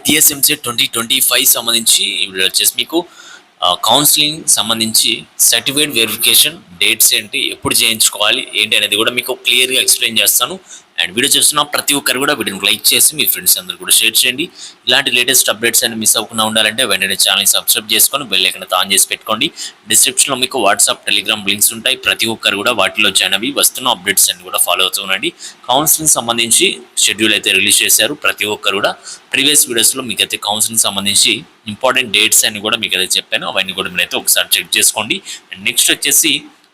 TSMC 2025 సంబంధించి ఇప్పుడు వచ్చేసి మీకు కౌన్సిలింగ్ సంబంధించి సర్టిఫికేట్ వెరిఫికేషన్ డేట్స్ ఏంటి, ఎప్పుడు చేయించుకోవాలి ఏంటి అనేది కూడా మీకు క్లియర్గా ఎక్స్ప్లెయిన్ చేస్తాను. అండ్ వీడియో చూస్తున్న ప్రతి ఒక్కరు కూడా వీడియోని లైక్ చేసి మీ ఫ్రెండ్స్ అందరూ కూడా షేర్ చేయండి. ఇలాంటి లేటెస్ట్ అప్డేట్స్ అన్ని మిస్ అవ్వకుండా ఉండాలంటే వెంటనే ఛానల్ని సబ్స్క్రైబ్ చేసుకొని బెల్ ఐకాన్ ఆన్ చేసి పెట్టుకోండి. డిస్క్రిప్షన్లో మీకు వాట్సాప్, టెలిగ్రామ్ లింక్స్ ఉంటాయి. ప్రతి ఒక్కరు కూడా వాటిలో జాయిన్ అవి వస్తున్న అప్డేట్స్ అన్ని కూడా ఫాలో అవుతూ ఉండండి. కౌన్సిలింగ్ సంబంధించి షెడ్యూల్ అయితే రిలీజ్ చేశారు. ప్రతి ఒక్కరు కూడా ప్రీవియస్ వీడియోస్లో మీకు అయితే కౌన్సిలింగ్ సంబంధించి ఇంపార్టెంట్ డేట్స్ అన్ని కూడా మీకు అయితే చెప్పాను. అవన్నీ కూడా మీరైతే ఒకసారి చెక్ చేసుకోండి. అండ్ నెక్స్ట్ వచ్చేసి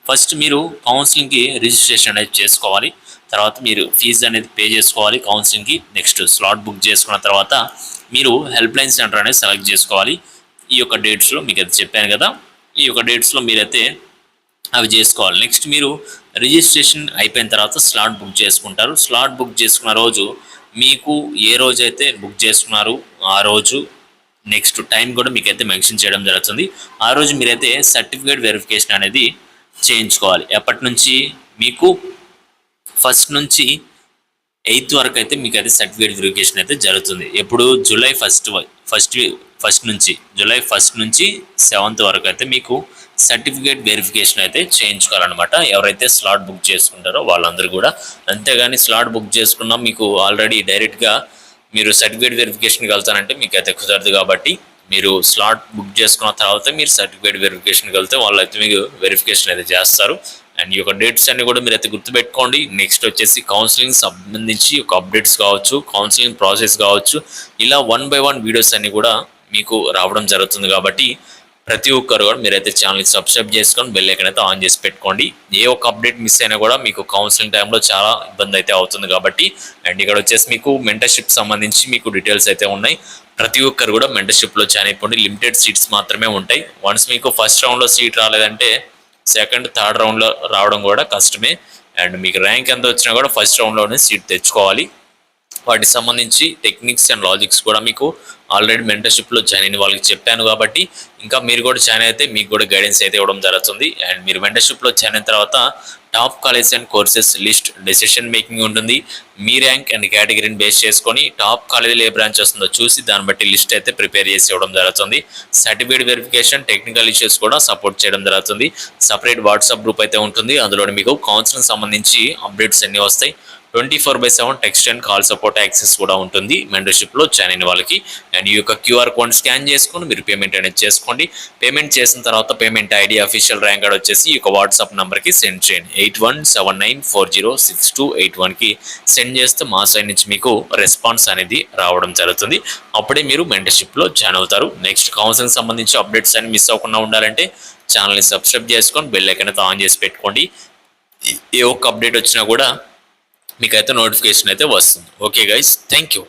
ఫస్ట్ మీరు కౌన్సిలింగ్కి రిజిస్ట్రేషన్ అనేది చేసుకోవాలి. తర్వాత మీరు ఫీజు అనేది పే చేసుకోవాలి కౌన్సిలింగ్కి. నెక్స్ట్ స్లాట్ బుక్ చేసుకున్న తర్వాత మీరు హెల్ప్ లైన్ సెంటర్ అనేది సెలెక్ట్ చేసుకోవాలి. ఈ యొక్క డేట్స్లో మీకు అయితే చెప్పాను కదా, ఈ యొక్క డేట్స్లో మీరైతే అవి చేసుకోవాలి. నెక్స్ట్ మీరు రిజిస్ట్రేషన్ అయిపోయిన తర్వాత స్లాట్ బుక్ చేసుకుంటారు. స్లాట్ బుక్ చేసుకున్న రోజు మీకు ఏ రోజైతే బుక్ చేసుకున్నారు ఆ రోజు నెక్స్ట్ టైం కూడా మీకైతే మెన్షన్ చేయడం జరుగుతుంది. ఆ రోజు మీరైతే సర్టిఫికేట్ వెరిఫికేషన్ అనేది చేయించుకోవాలి. ఎప్పటి నుంచి మీకు ఫస్ట్ నుంచి 8th వరకు అయితే మీకు అయితే సర్టిఫికేట్ వెరిఫికేషన్ అయితే జరుగుతుంది. ఎప్పుడు జూలై ఫస్ట్ నుంచి 7th వరకు అయితే మీకు సర్టిఫికేట్ వెరిఫికేషన్ అయితే చేయించుకోవాలన్నమాట. ఎవరైతే స్లాట్ బుక్ చేసుకుంటారో వాళ్ళందరూ కూడా. అంతేగాని స్లాట్ బుక్ చేసుకున్నా మీకు ఆల్రెడీ డైరెక్ట్గా మీరు సర్టిఫికేట్ వెరిఫికేషన్కి వెళ్తానంటే మీకు అయితే కుదరదు. కాబట్టి మీరు స్లాట్ బుక్ చేసుకున్న తర్వాత మీరు సర్టిఫికేట్ వెరిఫికేషన్కి వెళ్తే వాళ్ళు అయితే మీకు వెరిఫికేషన్ అయితే చేస్తారు. అండ్ ఈ యొక్క డేట్స్ అన్ని కూడా మీరు అయితే గుర్తుపెట్టుకోండి. నెక్స్ట్ వచ్చేసి కౌన్సిలింగ్ సంబంధించి ఒక అప్డేట్స్ కావచ్చు, కౌన్సిలింగ్ ప్రాసెస్ కావచ్చు, ఇలా 1 by 1 వీడియోస్ అన్ని కూడా మీకు రావడం జరుగుతుంది. కాబట్టి ప్రతి ఒక్కరు కూడా మీరైతే ఛానల్ని సబ్స్క్రైబ్ చేసుకొని బెల్ ఐకాన్ అయితే ఆన్ చేసి పెట్టుకోండి. ఏ ఒక్క అప్డేట్ మిస్ అయినా కూడా మీకు కౌన్సిలింగ్ టైంలో చాలా ఇబ్బంది అయితే అవుతుంది కాబట్టి. అండ్ ఇక్కడ వచ్చేసి మీకు మెంటర్షిప్ సంబంధించి మీకు డీటెయిల్స్ అయితే ఉన్నాయి. ప్రతి ఒక్కరు కూడా మెంటర్షిప్లో జాయిన్ అయిపోండి. లిమిటెడ్ సీట్స్ మాత్రమే ఉంటాయి. వన్స్ మీకు ఫస్ట్ రౌండ్లో సీట్ రాలేదంటే సెకండ్, థర్డ్ రౌండ్లో రావడం కూడా కష్టమే. అండ్ మీకు ర్యాంక్ ఎంత వచ్చినా కూడా ఫస్ట్ రౌండ్లోనే సీట్ తెచ్చుకోవాలి. వాటికి సంబంధించి టెక్నిక్స్ అండ్ లాజిక్స్ కూడా మీకు ఆల్రెడీ మెంటర్షిప్లో జాయిన్ అయిన వాళ్ళకి చెప్పాను. కాబట్టి ఇంకా మీరు కూడా జాయిన్ అయితే మీకు కూడా గైడెన్స్ అయితే ఇవ్వడం జరుగుతుంది. అండ్ మీరు మెంటర్షిప్లో జాయిన్ అయిన తర్వాత top college and courses list decision making ఉంటుంది. మీ ర్యాంక్ అండ్ కేటగిరీని బేస్ చేసుకొని టాప్ కాలేజీలో ఏ బ్రాంచ్ వస్తుందో చూసి దాన్ని బట్టి లిస్ట్ అయితే ప్రిపేర్ చేసి ఇవ్వడం జరుగుతుంది. సర్టిఫికేట్ వెరిఫికేషన్, టెక్నికల్ ఇష్యూస్ కూడా సపోర్ట్ చేయడం జరుగుతుంది. సపరేట్ వాట్సాప్ గ్రూప్ అయితే ఉంటుంది. అందులో మీకు కౌన్సిలింగ్ సంబంధించి అప్డేట్స్ అన్నీ వస్తాయి. 24/7 text and call support access కూడా ఉంటుంది మెంటర్షిప్లో జాయిన్ అయిన వాళ్ళకి. అండ్ ఈ యొక్క QR కోడ్ స్కాన్ చేసుకొని మీరు పేమెంట్ అనేది చేసుకోండి. పేమెంట్ చేసిన తర్వాత payment ID, official rank card వచ్చేసి ఈ యొక్క వాట్సాప్ నెంబర్కి సెండ్ చేయండి. 8179406281కి సెండ్ చేస్తే మా సైడ్ నుంచి మీకు రెస్పాన్స్ అనేది రావడం జరుగుతుంది. అప్పుడే మీరు మెంటర్షిప్లో జాయిన్ అవుతారు. నెక్స్ట్ కౌన్సిలింగ్ సంబంధించి అప్డేట్స్ అని మిస్ అవ్వకుండా ఉండాలంటే ఛానల్ని సబ్స్క్రైబ్ చేసుకొని బెల్ ఐకాన్ అయితే ఆన్ చేసి పెట్టుకోండి. ఏ ఒక్క అప్డేట్ వచ్చినా కూడా మీకైతే నోటిఫికేషన్ అయితే వస్తుంది. Okay guys, thank you.